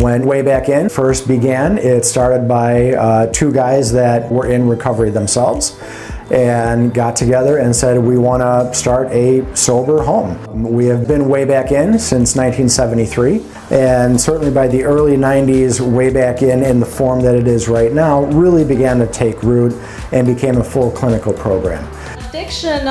When Way Back In first began, it started by two guys that were in recovery themselves and got together and said, we want to start a sober home. We have been Way Back In since 1973, and certainly by the early 90s, Way Back In the form that it is right now, really began to take root and became a full clinical program. Addiction,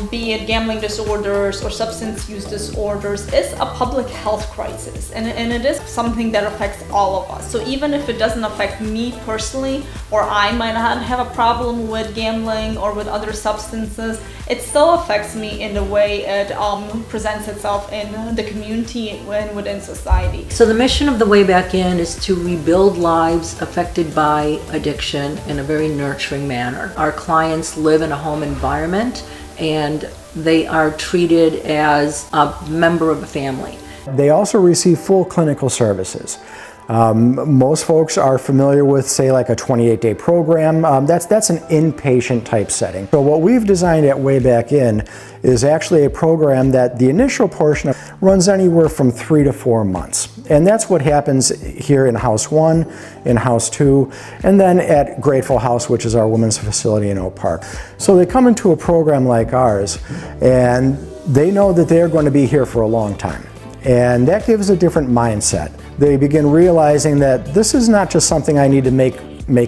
be it gambling disorders or substance use disorders, is a public health crisis, and it is something that affects all of us. So even if it doesn't affect me personally, or I might not have a problem with gambling or with other substances, it still affects me in the way it presents itself in the community and within society. So the mission of the Way Back In is to rebuild lives affected by addiction in a very nurturing manner. Our clients live in a home environment and they are treated as a member of a family. They also receive full clinical services. Most folks are familiar with, say, like a 28-day program. That's an inpatient type setting. So what we've designed at Way Back In is actually a program that the initial portion runs anywhere from 3 to 4 months. And that's what happens here in House 1, in House 2, and then at Grateful House, which is our women's facility in Oak Park. So they come into a program like ours, and they know that they're going to be here for a long time. And that gives a different mindset. They begin realizing that this is not just something I need to make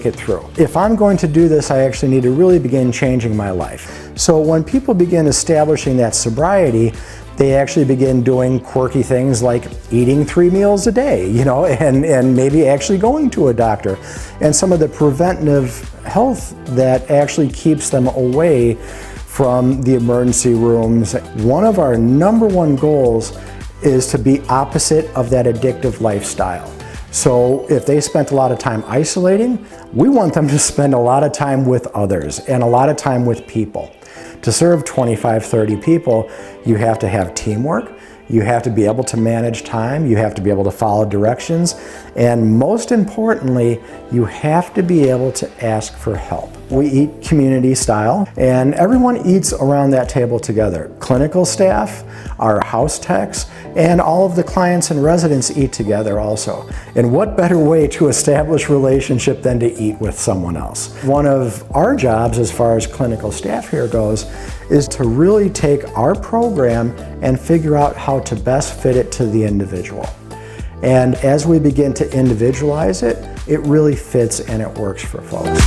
it through. If I'm going to do this, I actually need to really begin changing my life. So when people begin establishing that sobriety, they actually begin doing quirky things like eating 3 meals a day, and maybe actually going to a doctor. And some of the preventative health that actually keeps them away from the emergency rooms. One of our #1 goals is to be opposite of that addictive lifestyle. So if they spent a lot of time isolating, we want them to spend a lot of time with others and a lot of time with people. To serve 25, 30 people, you have to have teamwork, you have to be able to manage time, you have to be able to follow directions, and most importantly, you have to be able to ask for help. We eat community style, and everyone eats around that table together. Clinical staff, our house techs, and all of the clients and residents eat together also. And what better way to establish relationship than to eat with someone else? One of our jobs as far as clinical staff here goes is to really take our program and figure out how to best fit it to the individual. And as we begin to individualize it, it really fits and it works for folks.